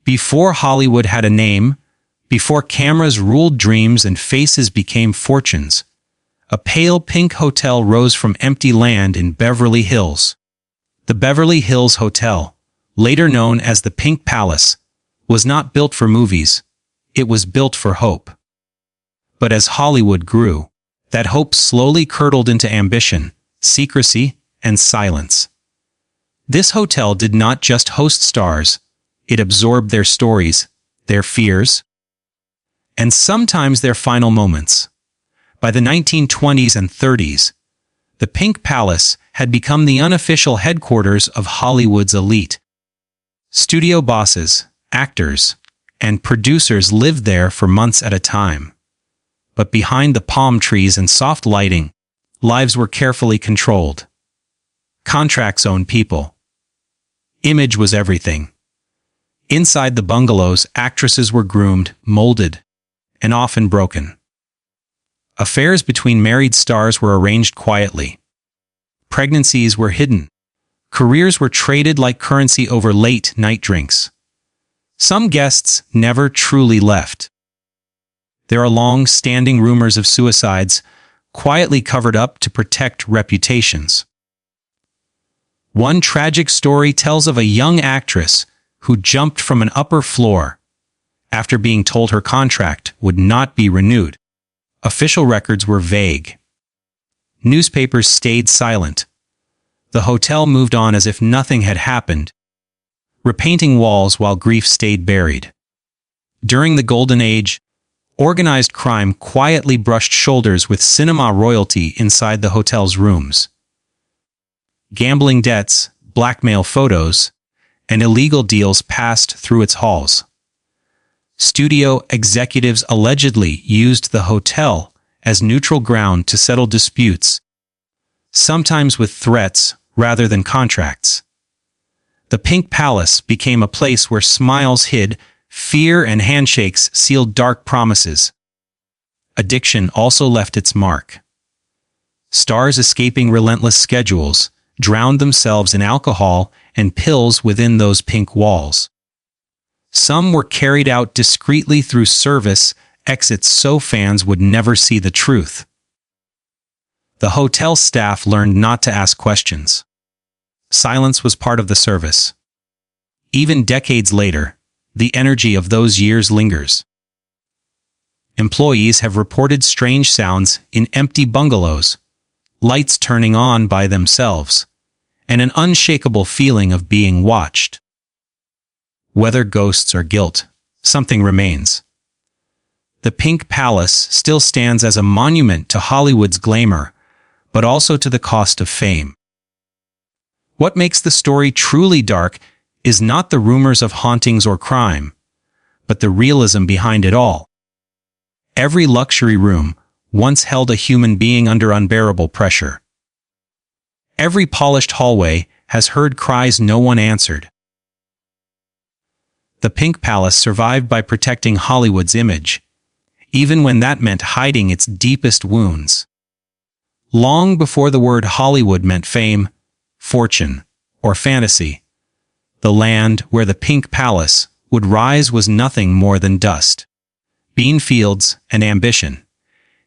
Before Hollywood had a name, before cameras ruled dreams and faces became fortunes, a pale pink hotel rose from empty land in Beverly Hills. The Beverly Hills Hotel, later known as the Pink Palace, was not built for movies, it was built for hope. But as Hollywood grew, that hope slowly curdled into ambition, secrecy, and silence. This hotel did not just host stars, it absorbed their stories, their fears, and sometimes their final moments. By the 1920s and 30s, the Pink Palace had become the unofficial headquarters of Hollywood's elite. Studio bosses, actors, and producers lived there for months at a time. But behind the palm trees and soft lighting, lives were carefully controlled. Contracts owned people. Image was everything. Inside the bungalows, actresses were groomed, molded, and often broken. Affairs between married stars were arranged quietly. Pregnancies were hidden. Careers were traded like currency over late-night drinks. Some guests never truly left. There are long-standing rumors of suicides, quietly covered up to protect reputations. One tragic story tells of a young actress who jumped from an upper floor after being told her contract would not be renewed. Official records were vague. Newspapers stayed silent. The hotel moved on as if nothing had happened, repainting walls while grief stayed buried. During the Golden Age, organized crime quietly brushed shoulders with cinema royalty inside the hotel's rooms. Gambling debts, blackmail photos, and illegal deals passed through its halls. Studio executives allegedly used the hotel as neutral ground to settle disputes, sometimes with threats rather than contracts. The Pink Palace became a place where smiles hid fear and handshakes sealed dark promises. Addiction also left its mark. Stars escaping relentless schedules drowned themselves in alcohol and pills within those pink walls. Some were carried out discreetly through service exits so fans would never see the truth. The hotel staff learned not to ask questions. Silence was part of the service. Even decades later, the energy of those years lingers. Employees have reported strange sounds in empty bungalows, lights turning on by themselves, and an unshakable feeling of being watched. Whether ghosts or guilt, something remains. The Pink Palace still stands as a monument to Hollywood's glamour, but also to the cost of fame. What makes the story truly dark is not the rumors of hauntings or crime, but the realism behind it all. Every luxury room once held a human being under unbearable pressure. Every polished hallway has heard cries no one answered. The Pink Palace survived by protecting Hollywood's image, even when that meant hiding its deepest wounds. Long before the word Hollywood meant fame, fortune, or fantasy, the land where the Pink Palace would rise was nothing more than dust, bean fields, and ambition.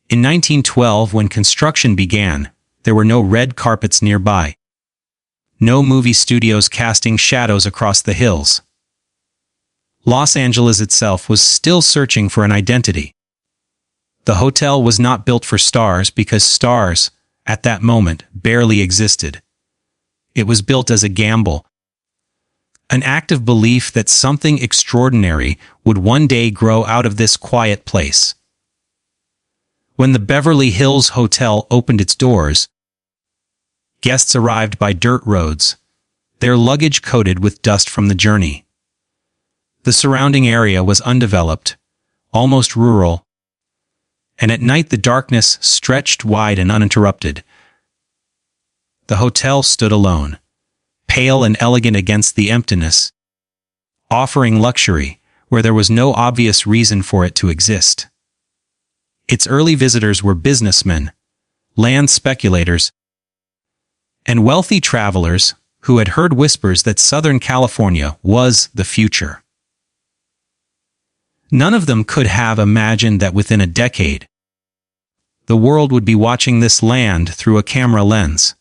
In 1912, when construction began, there were no red carpets nearby. No movie studios casting shadows across the hills. Los Angeles itself was still searching for an identity. The hotel was not built for stars because stars, at that moment, barely existed. It was built as a gamble, an act of belief that something extraordinary would one day grow out of this quiet place. When the Beverly Hills Hotel opened its doors, guests arrived by dirt roads, their luggage coated with dust from the journey. The surrounding area was undeveloped, almost rural, and at night the darkness stretched wide and uninterrupted. The hotel stood alone, pale and elegant against the emptiness, offering luxury where there was no obvious reason for it to exist. Its early visitors were businessmen, land speculators, and wealthy travelers who had heard whispers that Southern California was the future. None of them could have imagined that within a decade, the world would be watching this land through a camera lens.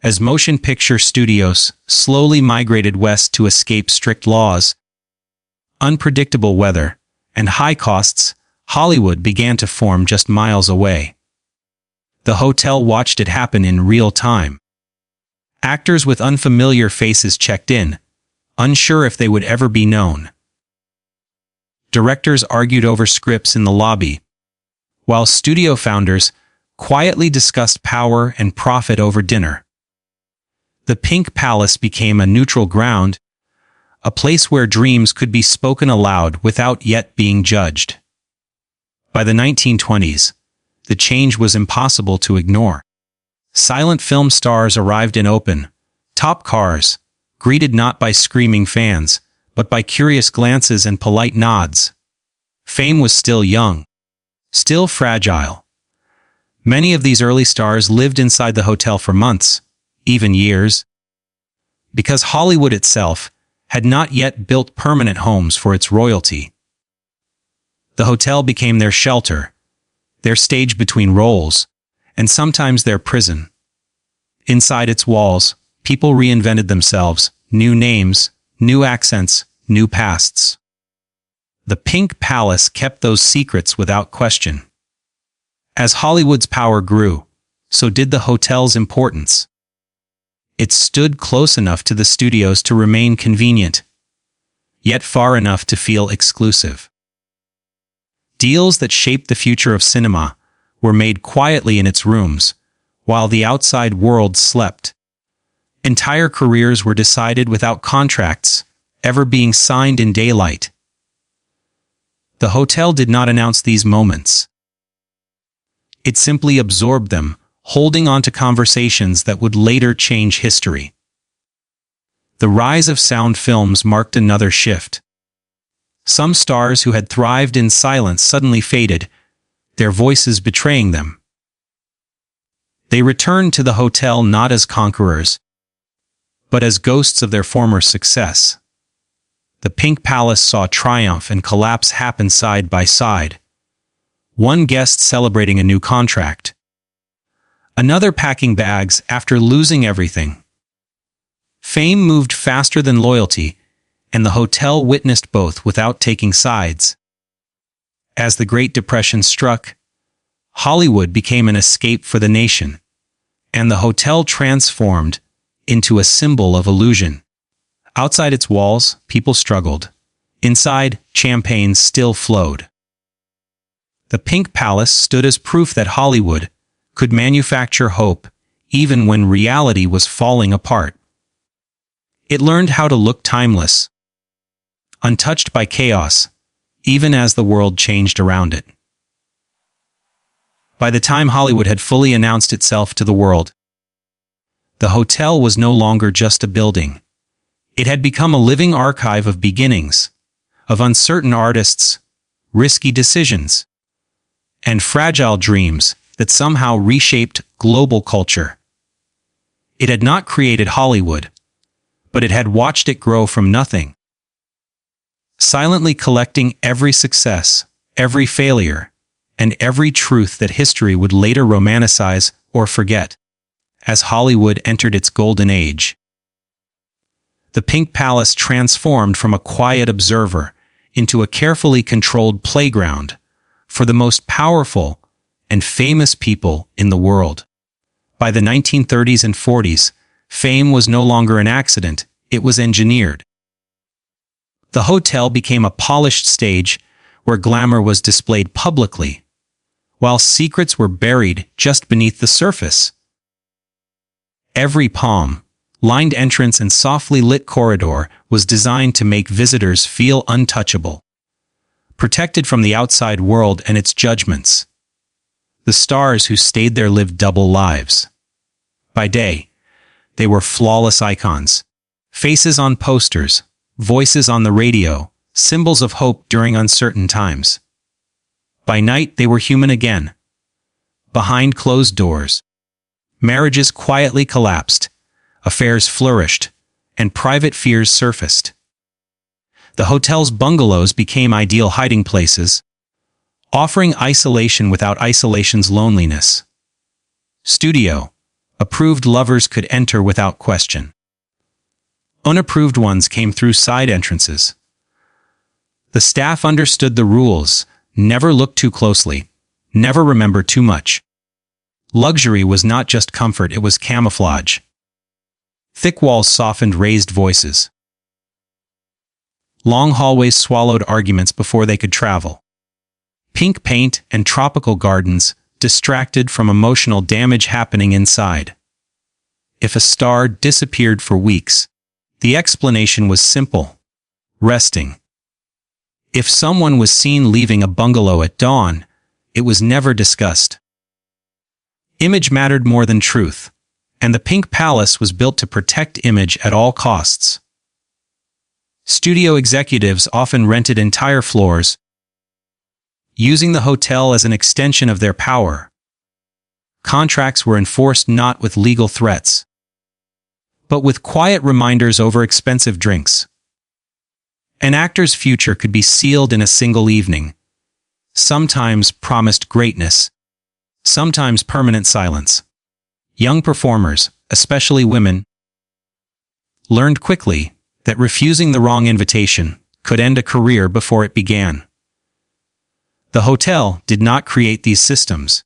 As motion picture studios slowly migrated west to escape strict laws, unpredictable weather, and high costs, Hollywood began to form just miles away. The hotel watched it happen in real time. Actors with unfamiliar faces checked in, unsure if they would ever be known. Directors argued over scripts in the lobby, while studio founders quietly discussed power and profit over dinner. The Pink Palace became a neutral ground, a place where dreams could be spoken aloud without yet being judged. By the 1920s, the change was impossible to ignore. Silent film stars arrived in open, top cars, greeted not by screaming fans, but by curious glances and polite nods. Fame was still young, still fragile. Many of these early stars lived inside the hotel for months, even years, because Hollywood itself had not yet built permanent homes for its royalty. The hotel became their shelter, their stage between roles, and sometimes their prison. Inside its walls, people reinvented themselves, new names, new accents, new pasts. The Pink Palace kept those secrets without question. As Hollywood's power grew, so did the hotel's importance. It stood close enough to the studios to remain convenient, yet far enough to feel exclusive. Deals that shaped the future of cinema were made quietly in its rooms, while the outside world slept. Entire careers were decided without contracts ever being signed in daylight. The hotel did not announce these moments. It simply absorbed them, holding on to conversations that would later change history. The rise of sound films marked another shift. Some stars who had thrived in silence suddenly faded, their voices betraying them. They returned to the hotel not as conquerors, but as ghosts of their former success. The Pink Palace saw triumph and collapse happen side by side. One guest celebrating a new contract, another packing bags after losing everything. Fame moved faster than loyalty, and the hotel witnessed both without taking sides. As the Great Depression struck, Hollywood became an escape for the nation, and the hotel transformed into a symbol of illusion. Outside its walls, people struggled. Inside, champagne still flowed. The Pink Palace stood as proof that Hollywood could manufacture hope even when reality was falling apart. It learned how to look timeless, untouched by chaos, even as the world changed around it. By the time Hollywood had fully announced itself to the world, the hotel was no longer just a building. It had become a living archive of beginnings, of uncertain artists, risky decisions, and fragile dreams that somehow reshaped global culture. It had not created Hollywood, but it had watched it grow from nothing, silently collecting every success, every failure, and every truth that history would later romanticize or forget. As Hollywood entered its golden age, the Pink Palace transformed from a quiet observer into a carefully controlled playground for the most powerful and famous people in the world. By the 1930s and 40s, fame was no longer an accident, it was engineered. The hotel became a polished stage where glamour was displayed publicly, while secrets were buried just beneath the surface. Every palm-lined entrance and softly lit corridor was designed to make visitors feel untouchable, protected from the outside world and its judgments. The stars who stayed there lived double lives. By day, they were flawless icons, faces on posters, voices on the radio, symbols of hope during uncertain times. By night, they were human again. Behind closed doors, marriages quietly collapsed, affairs flourished, and private fears surfaced. the hotel's bungalows became ideal hiding places, offering isolation without isolation's loneliness. Studio. Approved lovers could enter without question. Unapproved ones came through side entrances. The staff understood the rules: never look too closely, never remember too much. Luxury was not just comfort, it was camouflage. Thick walls softened raised voices. Long hallways swallowed arguments before they could travel. Pink paint and tropical gardens distracted from emotional damage happening inside. If a star disappeared for weeks, the explanation was simple: resting. If someone was seen leaving a bungalow at dawn, it was never discussed. Image mattered more than truth, and the Pink Palace was built to protect image at all costs. Studio executives often rented entire floors, using the hotel as an extension of their power. Contracts were enforced not with legal threats, but with quiet reminders over expensive drinks. An actor's future could be sealed in a single evening, sometimes promised greatness, sometimes permanent silence. Young performers, especially women, learned quickly that refusing the wrong invitation could end a career before it began. The hotel did not create these systems,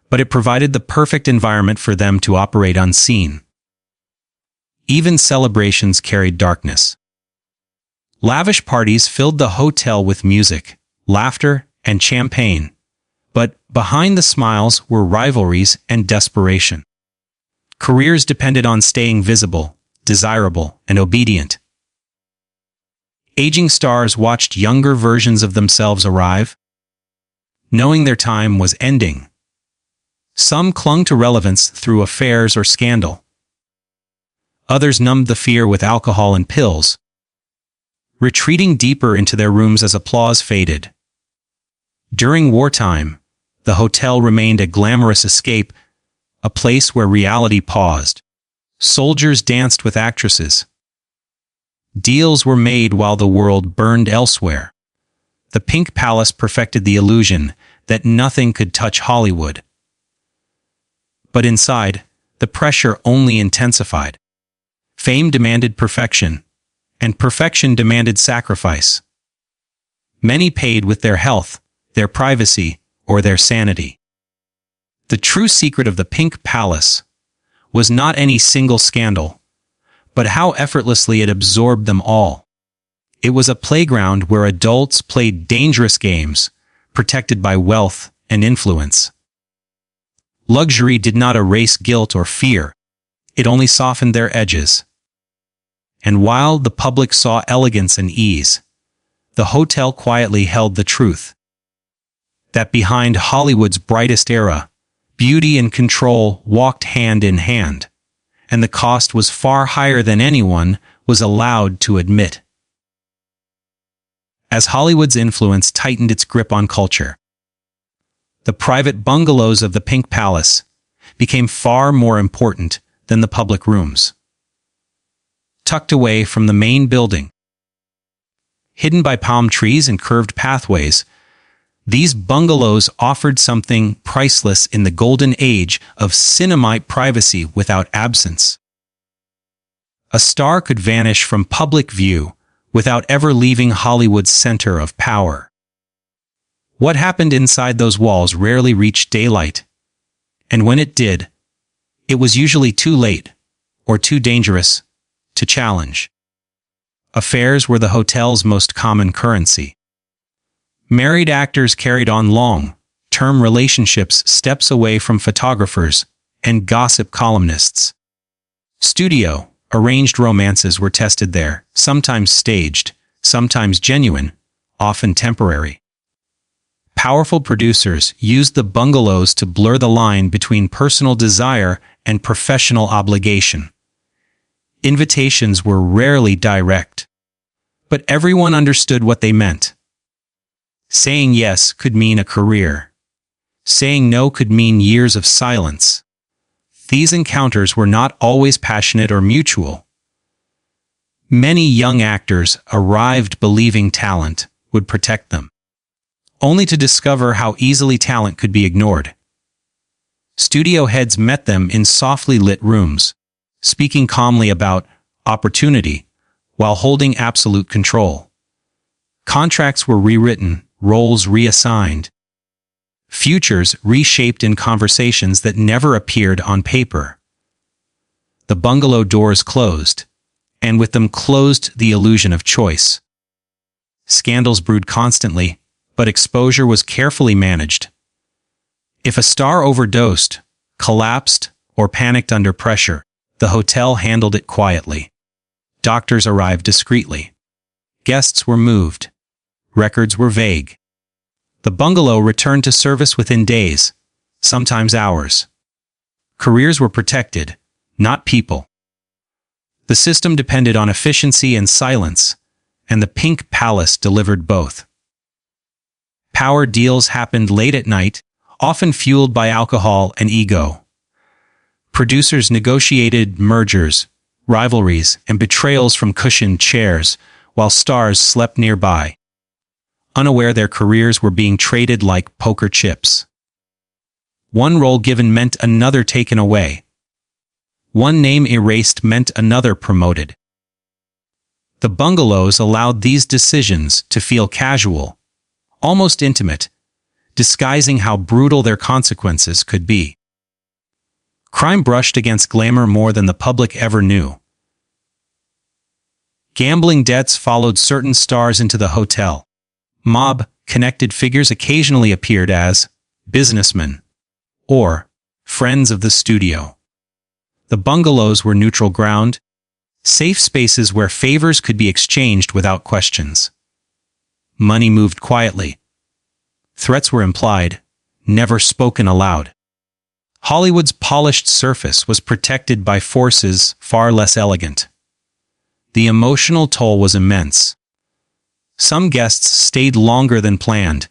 but it provided the perfect environment for them to operate unseen. Even celebrations carried darkness. Lavish parties filled the hotel with music, laughter, and champagne, but behind the smiles were rivalries and desperation. Careers depended on staying visible, desirable, and obedient. Aging stars watched younger versions of themselves arrive, knowing their time was ending. Some clung to relevance through affairs or scandal. Others numbed the fear with alcohol and pills, retreating deeper into their rooms as applause faded. During wartime, the hotel remained a glamorous escape, a place where reality paused. Soldiers danced with actresses. Deals were made while the world burned elsewhere. The Pink Palace perfected the illusion that nothing could touch Hollywood. But inside, the pressure only intensified. Fame demanded perfection, and perfection demanded sacrifice. Many paid with their health, their privacy, or their sanity. The true secret of the Pink Palace was not any single scandal, but how effortlessly it absorbed them all. It was a playground where adults played dangerous games, protected by wealth and influence. Luxury did not erase guilt or fear, it only softened their edges. And while the public saw elegance and ease, the hotel quietly held the truth that behind Hollywood's brightest era, beauty and control walked hand in hand, and the cost was far higher than anyone was allowed to admit. As Hollywood's influence tightened its grip on culture, the private bungalows of the Pink Palace became far more important than the public rooms. Tucked away from the main building, hidden by palm trees and curved pathways, these bungalows offered something priceless in the golden age of cinematic privacy without absence. A star could vanish from public view without ever leaving Hollywood's center of power. What happened inside those walls rarely reached daylight, and when it did, it was usually too late or too dangerous to challenge. Affairs were the hotel's most common currency. Married actors carried on long-term relationships steps away from photographers and gossip columnists. Studio, arranged romances were tested there, sometimes staged, sometimes genuine, often temporary. Powerful producers used the bungalows to blur the line between personal desire and professional obligation. Invitations were rarely direct, but everyone understood what they meant. Saying yes could mean a career. Saying no could mean years of silence. These encounters were not always passionate or mutual. Many young actors arrived believing talent would protect them, only to discover how easily talent could be ignored. Studio heads met them in softly lit rooms, speaking calmly about opportunity while holding absolute control. Contracts were rewritten, roles reassigned, futures reshaped in conversations that never appeared on paper. The bungalow doors closed, and with them closed the illusion of choice. Scandals brewed constantly, but exposure was carefully managed. If a star overdosed, collapsed, or panicked under pressure, the hotel handled it quietly. Doctors arrived discreetly. Guests were moved. Records were vague. The bungalow returned to service within days, sometimes hours. Careers were protected, not people. The system depended on efficiency and silence, and the Pink Palace delivered both. Power deals happened late at night, often fueled by alcohol and ego. Producers negotiated mergers, rivalries, and betrayals from cushioned chairs, while stars slept nearby, unaware their careers were being traded like poker chips. One role given meant another taken away. One name erased meant another promoted. The bungalows allowed these decisions to feel casual, almost intimate, disguising how brutal their consequences could be. Crime brushed against glamour more than the public ever knew. Gambling debts followed certain stars into the hotel. Mob-connected figures occasionally appeared as businessmen or friends of the studio. The bungalows were neutral ground, safe spaces where favors could be exchanged without questions. Money moved quietly. Threats were implied, never spoken aloud. Hollywood's polished surface was protected by forces far less elegant. The emotional toll was immense. Some guests stayed longer than planned,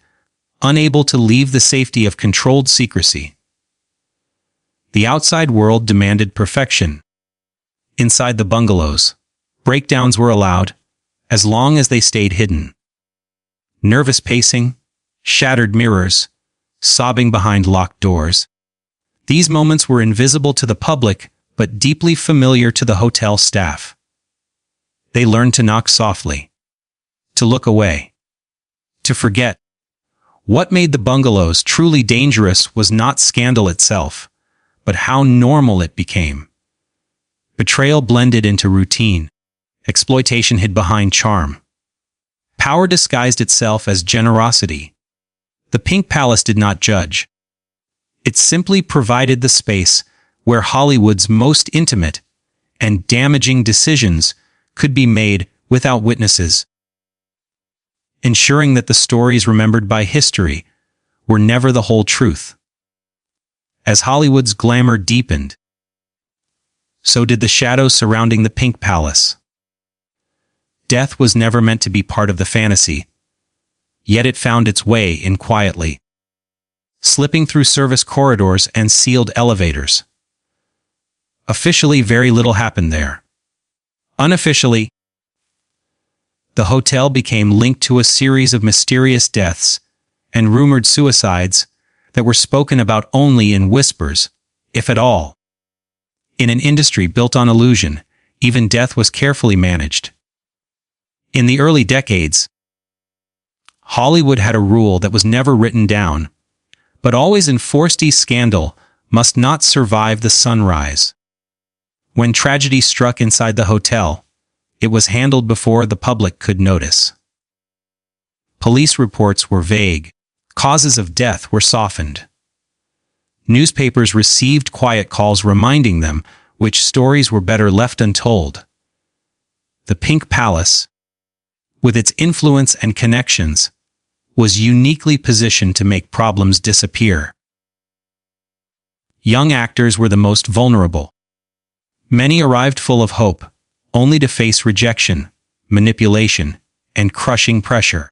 unable to leave the safety of controlled secrecy. The outside world demanded perfection. Inside the bungalows, breakdowns were allowed, as long as they stayed hidden. Nervous pacing, shattered mirrors, sobbing behind locked doors. These moments were invisible to the public, but deeply familiar to the hotel staff. They learned to knock softly, to look away, to forget. What made the bungalows truly dangerous was not scandal itself, but how normal it became. Betrayal blended into routine. Exploitation hid behind charm. Power disguised itself as generosity. The Pink Palace did not judge. It simply provided the space where Hollywood's most intimate and damaging decisions could be made without witnesses, ensuring that the stories remembered by history were never the whole truth. As Hollywood's glamour deepened, so did the shadows surrounding the Pink Palace. Death was never meant to be part of the fantasy, yet it found its way in quietly, slipping through service corridors and sealed elevators. Officially, very little happened there. Unofficially, the hotel became linked to a series of mysterious deaths and rumored suicides that were spoken about only in whispers, if at all. In an industry built on illusion, even death was carefully managed. In the early decades, Hollywood had a rule that was never written down, but always enforced: each scandal must not survive the sunrise. When tragedy struck inside the hotel, it was handled before the public could notice. Police reports were vague. Causes of death were softened. Newspapers received quiet calls reminding them which stories were better left untold. The Pink Palace, with its influence and connections, was uniquely positioned to make problems disappear. Young actors were the most vulnerable. Many arrived full of hope, only to face rejection, manipulation, and crushing pressure.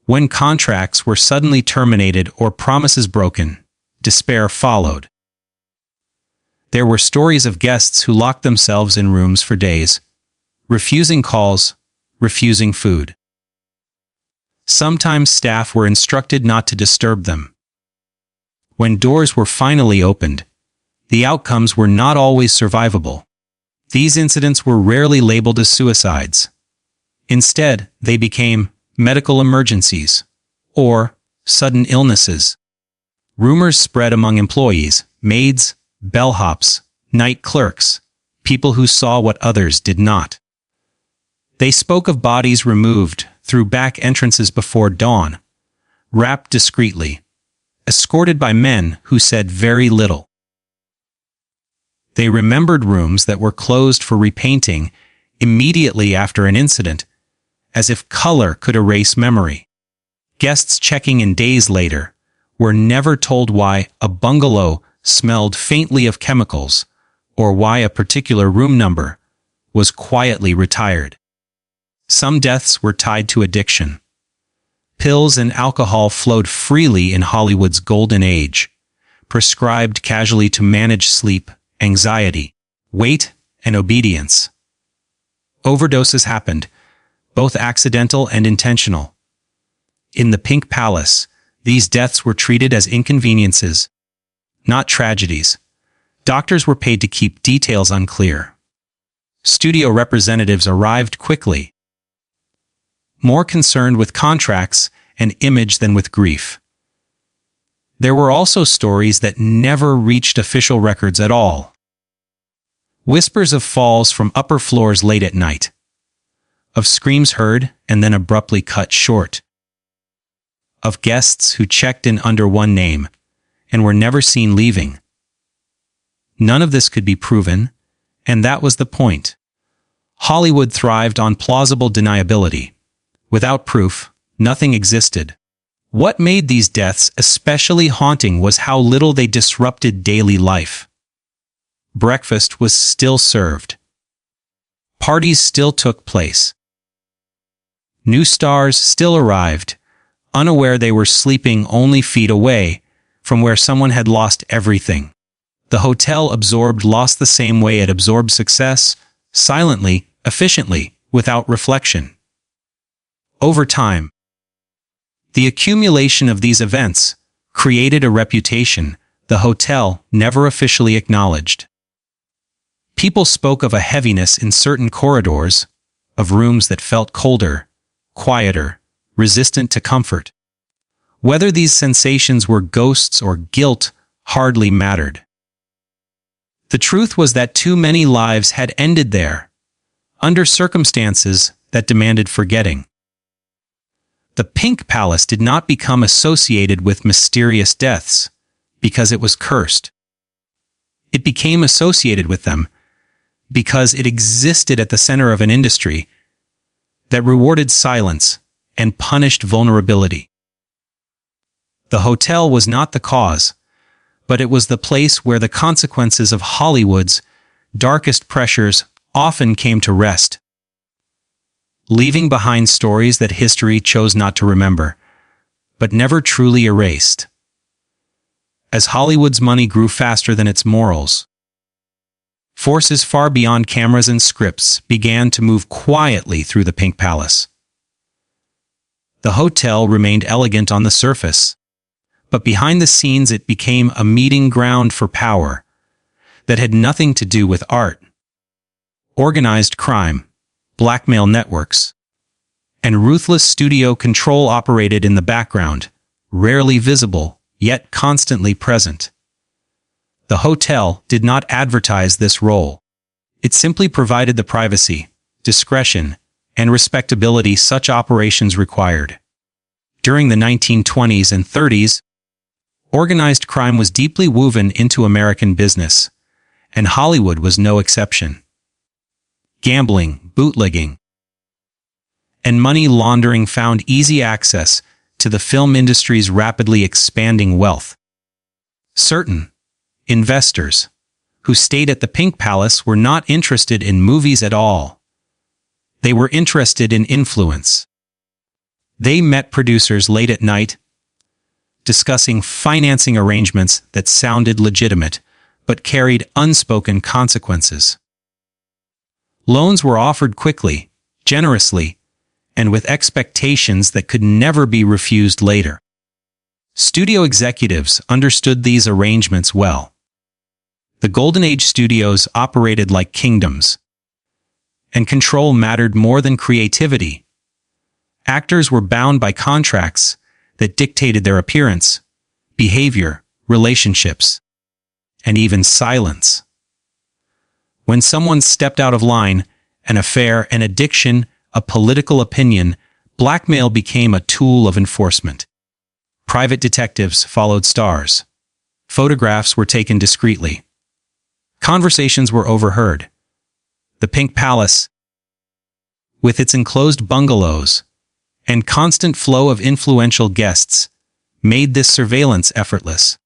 When contracts were suddenly terminated or promises broken, despair followed. There were stories of guests who locked themselves in rooms for days, refusing calls, refusing food. Sometimes staff were instructed not to disturb them. When doors were finally opened, the outcomes were not always survivable. These incidents were rarely labeled as suicides. Instead, they became medical emergencies or sudden illnesses. Rumors spread among employees, maids, bellhops, night clerks, people who saw what others did not. They spoke of bodies removed through back entrances before dawn, wrapped discreetly, escorted by men who said very little. They remembered rooms that were closed for repainting immediately after an incident, as if color could erase memory. Guests checking in days later were never told why a bungalow smelled faintly of chemicals or why a particular room number was quietly retired. Some deaths were tied to addiction. Pills and alcohol flowed freely in Hollywood's golden age, prescribed casually to manage sleep, anxiety, weight, and obedience. Overdoses happened, both accidental and intentional. In the Pink Palace, these deaths were treated as inconveniences, not tragedies. Doctors were paid to keep details unclear. Studio representatives arrived quickly, more concerned with contracts and image than with grief. There were also stories that never reached official records at all. Whispers of falls from upper floors late at night, of screams heard and then abruptly cut short, of guests who checked in under one name and were never seen leaving. None of this could be proven, and that was the point. Hollywood thrived on plausible deniability. Without proof, nothing existed. What made these deaths especially haunting was how little they disrupted daily life. Breakfast was still served. Parties still took place. New stars still arrived, unaware they were sleeping only feet away from where someone had lost everything. The hotel absorbed loss the same way it absorbed success, silently, efficiently, without reflection. Over time, the accumulation of these events created a reputation the hotel never officially acknowledged. People spoke of a heaviness in certain corridors, of rooms that felt colder, quieter, resistant to comfort. Whether these sensations were ghosts or guilt hardly mattered. The truth was that too many lives had ended there, under circumstances that demanded forgetting. The Pink Palace did not become associated with mysterious deaths because it was cursed. It became associated with them because it existed at the center of an industry that rewarded silence and punished vulnerability. The hotel was not the cause, but it was the place where the consequences of Hollywood's darkest pressures often came to rest, leaving behind stories that history chose not to remember, but never truly erased. As Hollywood's money grew faster than its morals, forces far beyond cameras and scripts began to move quietly through the Pink Palace. The hotel remained elegant on the surface, but behind the scenes it became a meeting ground for power that had nothing to do with art. Organized crime, blackmail networks, and ruthless studio control operated in the background, rarely visible, yet constantly present. The hotel did not advertise this role. It simply provided the privacy, discretion, and respectability such operations required. During the 1920s and 30s, organized crime was deeply woven into American business, and Hollywood was no exception. Gambling, bootlegging, and money laundering found easy access to the film industry's rapidly expanding wealth. Certain investors who stayed at the Pink Palace were not interested in movies at all. They were interested in influence. They met producers late at night, discussing financing arrangements that sounded legitimate but carried unspoken consequences. Loans were offered quickly, generously, and with expectations that could never be refused later. Studio executives understood these arrangements well. The Golden Age studios operated like kingdoms, and control mattered more than creativity. Actors were bound by contracts that dictated their appearance, behavior, relationships, and even silence. When someone stepped out of line, an affair, an addiction, a political opinion, blackmail became a tool of enforcement. Private detectives followed stars. Photographs were taken discreetly. Conversations were overheard. The Pink Palace, with its enclosed bungalows and constant flow of influential guests, made this surveillance effortless.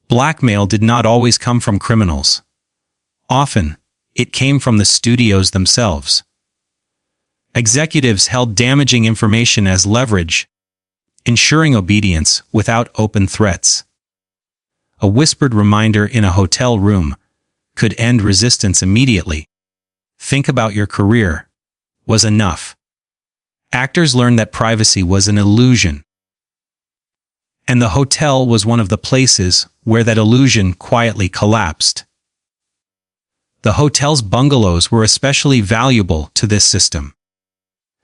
Blackmail did not always come from criminals. Often, it came from the studios themselves. Executives held damaging information as leverage, ensuring obedience without open threats. A whispered reminder in a hotel room could end resistance immediately. "Think about your career" was enough. Actors learned that privacy was an illusion, and the hotel was one of the places where that illusion quietly collapsed. The hotel's bungalows were especially valuable to this system.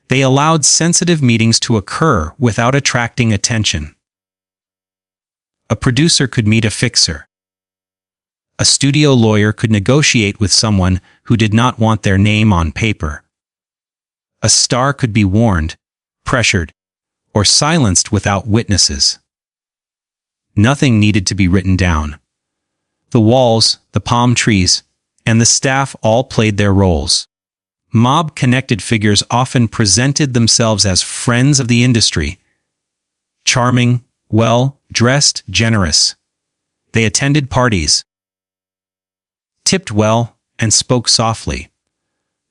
They allowed sensitive meetings to occur without attracting attention. A producer could meet a fixer. A studio lawyer could negotiate with someone who did not want their name on paper. A star could be warned, pressured, or silenced without witnesses. Nothing needed to be written down. The walls, the palm trees, and the staff all played their roles. Mob-connected figures often presented themselves as friends of the industry. Charming, well-dressed, generous. They attended parties, tipped well, and spoke softly.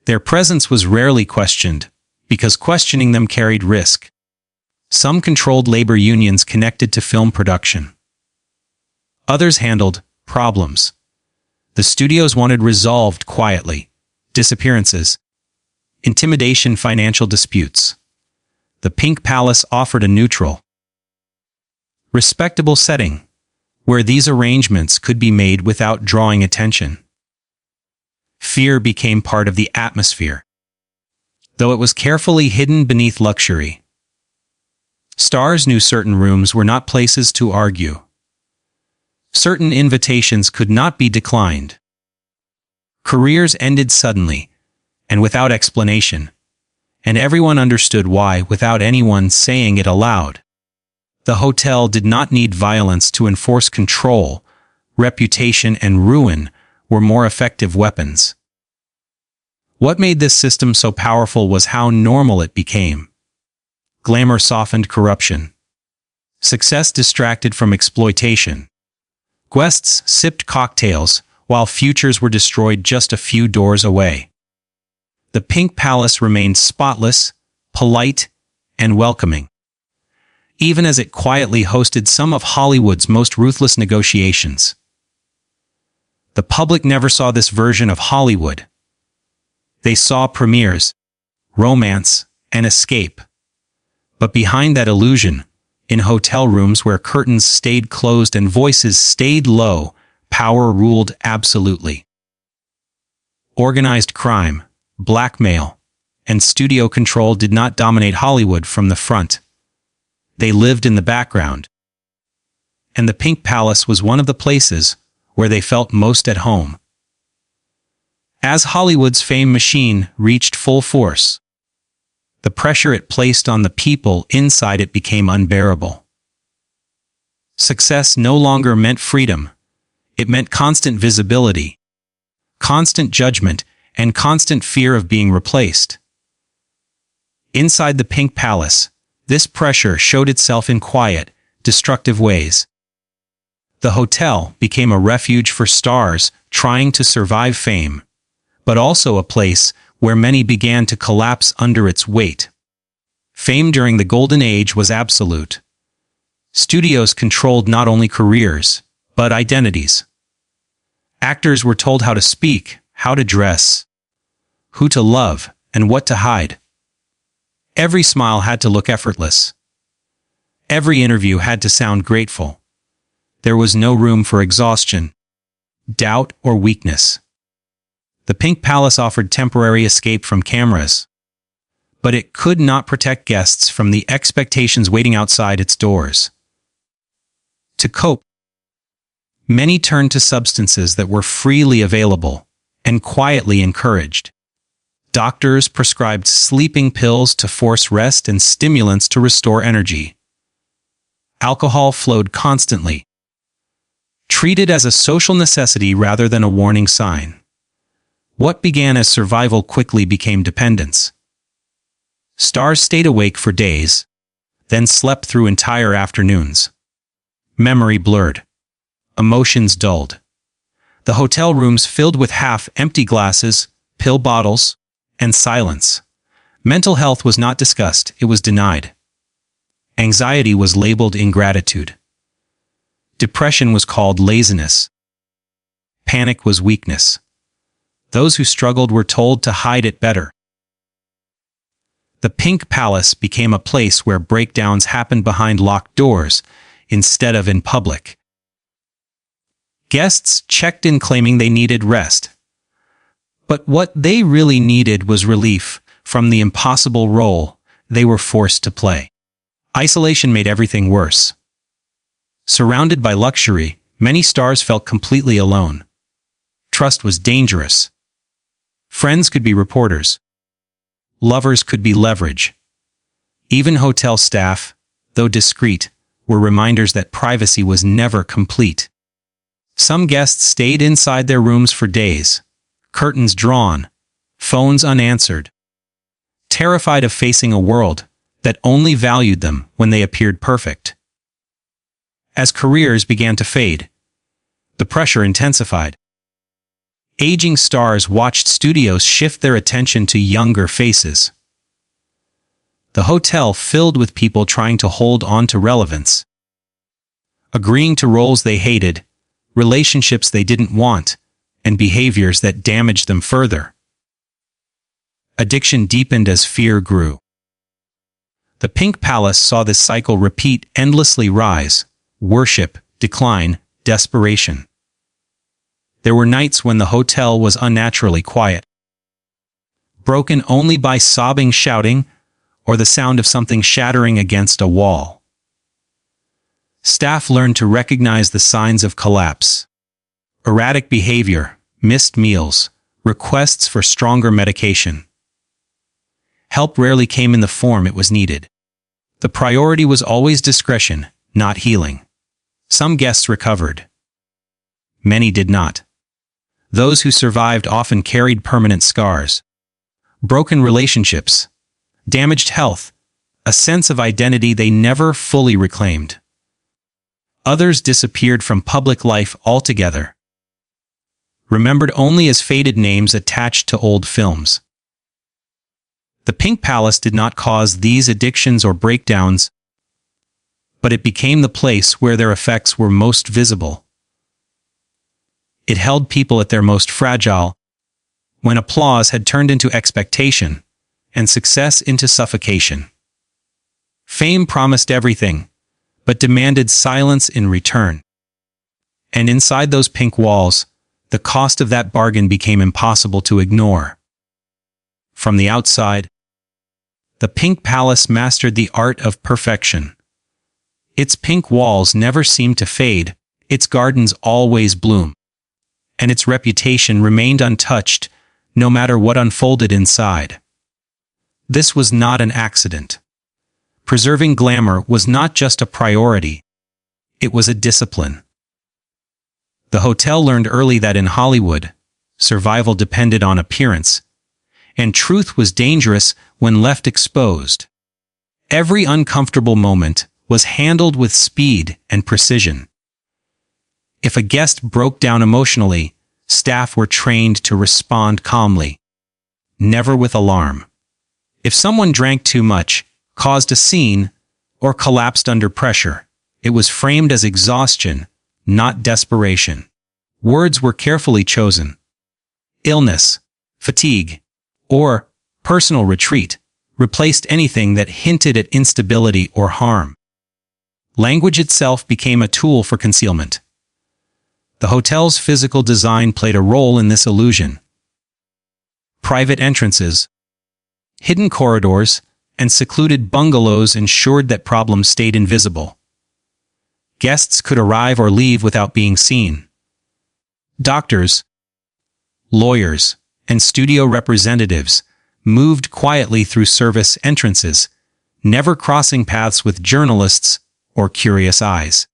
Their presence was rarely questioned, because questioning them carried risk. Some controlled labor unions connected to film production. Others handled problems the studios wanted resolved quietly: disappearances, intimidation, financial disputes. The Pink Palace offered a neutral, respectable setting, where these arrangements could be made without drawing attention. Fear became part of the atmosphere, though it was carefully hidden beneath luxury. Stars knew certain rooms were not places to argue. Certain invitations could not be declined. Careers ended suddenly, and without explanation, and everyone understood why without anyone saying it aloud. The hotel did not need violence to enforce control. Reputation and ruin were more effective weapons. What made this system so powerful was how normal it became. Glamour softened corruption. Success distracted from exploitation. Guests sipped cocktails while futures were destroyed just a few doors away. The Pink Palace remained spotless, polite, and welcoming, even as it quietly hosted some of Hollywood's most ruthless negotiations. The public never saw this version of Hollywood. They saw premieres, romance, and escape. But behind that illusion, in hotel rooms where curtains stayed closed and voices stayed low, power ruled absolutely. Organized crime, blackmail, and studio control did not dominate Hollywood from the front. They lived in the background. And the Pink Palace was one of the places where they felt most at home. As Hollywood's fame machine reached full force, the pressure it placed on the people inside it became unbearable. Success no longer meant freedom. It meant constant visibility, constant judgment, and constant fear of being replaced. Inside the Pink Palace, this pressure showed itself in quiet, destructive ways. The hotel became a refuge for stars trying to survive fame, but also a place where many began to collapse under its weight. Fame during the Golden Age was absolute. Studios controlled not only careers, but identities. Actors were told how to speak, how to dress, who to love, and what to hide. Every smile had to look effortless. Every interview had to sound grateful. There was no room for exhaustion, doubt, or weakness. The Pink Palace offered temporary escape from cameras, but it could not protect guests from the expectations waiting outside its doors. To cope, many turned to substances that were freely available and quietly encouraged. Doctors prescribed sleeping pills to force rest and stimulants to restore energy. Alcohol flowed constantly, treated as a social necessity rather than a warning sign. What began as survival quickly became dependence. Stars stayed awake for days, then slept through entire afternoons. Memory blurred. Emotions dulled. The hotel rooms filled with half-empty glasses, pill bottles, and silence. Mental health was not discussed, it was denied. Anxiety was labeled ingratitude. Depression was called laziness. Panic was weakness. Those who struggled were told to hide it better. The Pink Palace became a place where breakdowns happened behind locked doors instead of in public. Guests checked in claiming they needed rest. But what they really needed was relief from the impossible role they were forced to play. Isolation made everything worse. Surrounded by luxury, many stars felt completely alone. Trust was dangerous. Friends could be reporters. Lovers could be leverage. Even hotel staff, though discreet, were reminders that privacy was never complete. Some guests stayed inside their rooms for days, curtains drawn, phones unanswered, terrified of facing a world that only valued them when they appeared perfect. As careers began to fade, the pressure intensified. Aging stars watched studios shift their attention to younger faces. The hotel filled with people trying to hold on to relevance, agreeing to roles they hated, relationships they didn't want, and behaviors that damaged them further. Addiction deepened as fear grew. The Pink Palace saw this cycle repeat, endlessly: rise, worship, decline, desperation. There were nights when the hotel was unnaturally quiet, broken only by sobbing shouting or the sound of something shattering against a wall. Staff learned to recognize the signs of collapse: erratic behavior, missed meals, requests for stronger medication. Help rarely came in the form it was needed. The priority was always discretion, not healing. Some guests recovered. Many did not. Those who survived often carried permanent scars: broken relationships, damaged health, a sense of identity they never fully reclaimed. Others disappeared from public life altogether, remembered only as faded names attached to old films. The Pink Palace did not cause these addictions or breakdowns, but it became the place where their effects were most visible. It held people at their most fragile, when applause had turned into expectation, and success into suffocation. Fame promised everything, but demanded silence in return. And inside those pink walls, the cost of that bargain became impossible to ignore. From the outside, the Pink Palace mastered the art of perfection. Its pink walls never seemed to fade, its gardens always bloomed, and its reputation remained untouched, no matter what unfolded inside. This was not an accident. Preserving glamour was not just a priority, it was a discipline. The hotel learned early that in Hollywood, survival depended on appearance, and truth was dangerous when left exposed. Every uncomfortable moment was handled with speed and precision. If a guest broke down emotionally, staff were trained to respond calmly, never with alarm. If someone drank too much, caused a scene, or collapsed under pressure, it was framed as exhaustion, not desperation. Words were carefully chosen: illness, fatigue, or personal retreat, replaced anything that hinted at instability or harm. Language itself became a tool for concealment. The hotel's physical design played a role in this illusion. Private entrances, hidden corridors, and secluded bungalows ensured that problems stayed invisible. Guests could arrive or leave without being seen. Doctors, lawyers, and studio representatives moved quietly through service entrances, never crossing paths with journalists or curious eyes.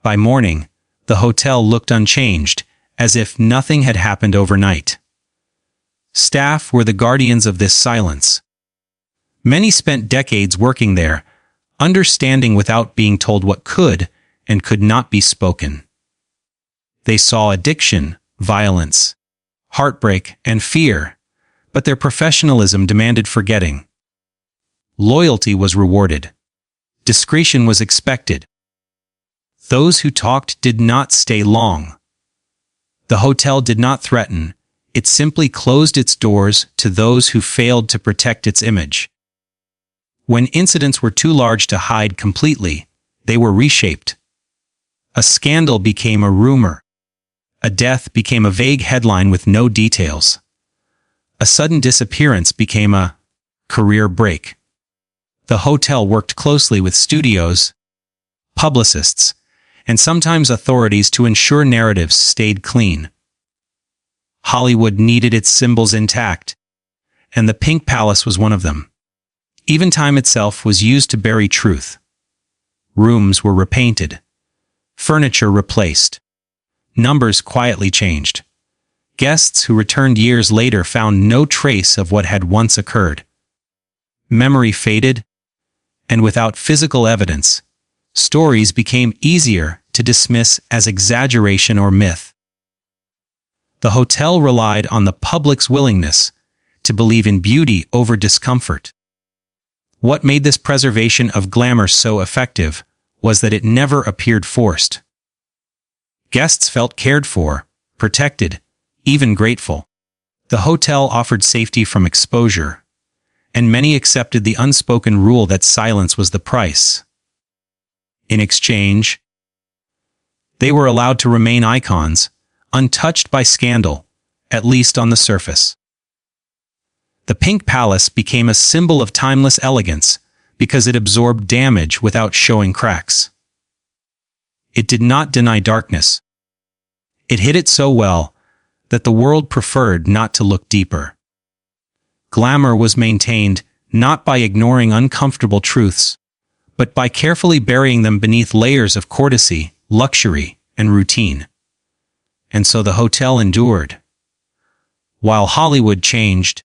By morning, the hotel looked unchanged, as if nothing had happened overnight. Staff were the guardians of this silence. Many spent decades working there, understanding without being told what could and could not be spoken. They saw addiction, violence, heartbreak, and fear, but their professionalism demanded forgetting. Loyalty was rewarded. Discretion was expected. Those who talked did not stay long. The hotel did not threaten, it simply closed its doors to those who failed to protect its image. When incidents were too large to hide completely, they were reshaped. A scandal became a rumor. A death became a vague headline with no details. A sudden disappearance became a career break. The hotel worked closely with studios, publicists, and sometimes authorities to ensure narratives stayed clean. Hollywood needed its symbols intact, and the Pink Palace was one of them. Even time itself was used to bury truth. Rooms were repainted. Furniture replaced. Numbers quietly changed. Guests who returned years later found no trace of what had once occurred. Memory faded, and without physical evidence, stories became easier to dismiss as exaggeration or myth. The hotel relied on the public's willingness to believe in beauty over discomfort. What made this preservation of glamour so effective was that it never appeared forced. Guests felt cared for, protected, even grateful. The hotel offered safety from exposure, and many accepted the unspoken rule that silence was the price. In exchange, they were allowed to remain icons, untouched by scandal, at least on the surface. The Pink Palace became a symbol of timeless elegance because it absorbed damage without showing cracks. It did not deny darkness. It hid it so well that the world preferred not to look deeper. Glamour was maintained not by ignoring uncomfortable truths, but by carefully burying them beneath layers of courtesy, luxury, and routine. And so the hotel endured. While Hollywood changed,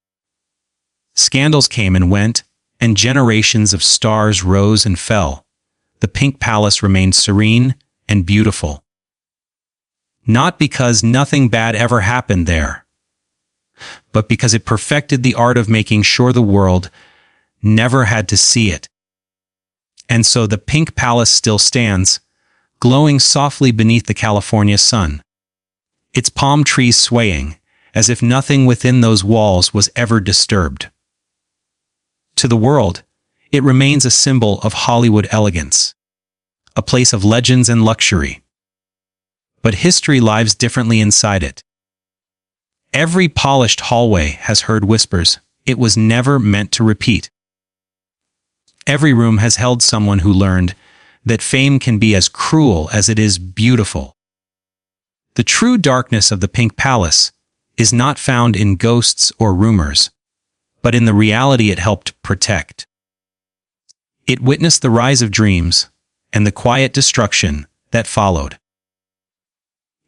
scandals came and went, and generations of stars rose and fell, the Pink Palace remained serene and beautiful. Not because nothing bad ever happened there, but because it perfected the art of making sure the world never had to see it. And so the Pink Palace still stands, glowing softly beneath the California sun, its palm trees swaying, as if nothing within those walls was ever disturbed. To the world, it remains a symbol of Hollywood elegance, a place of legends and luxury. But history lives differently inside it. Every polished hallway has heard whispers it was never meant to repeat. Every room has held someone who learned that fame can be as cruel as it is beautiful. The true darkness of the Pink Palace is not found in ghosts or rumors, but in the reality it helped protect. It witnessed the rise of dreams and the quiet destruction that followed.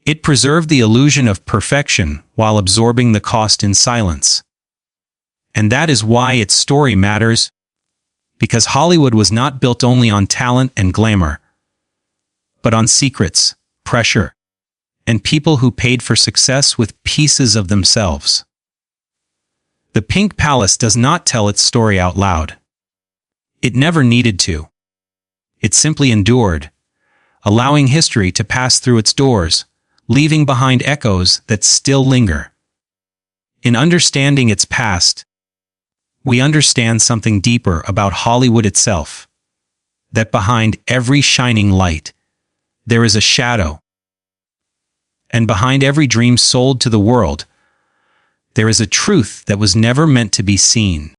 It preserved the illusion of perfection while absorbing the cost in silence. And that is why its story matters, because Hollywood was not built only on talent and glamour, but on secrets, pressure, and people who paid for success with pieces of themselves. The Pink Palace does not tell its story out loud. It never needed to. It simply endured, allowing history to pass through its doors, leaving behind echoes that still linger. In understanding its past, we understand something deeper about Hollywood itself. That behind every shining light, there is a shadow. And behind every dream sold to the world, there is a truth that was never meant to be seen.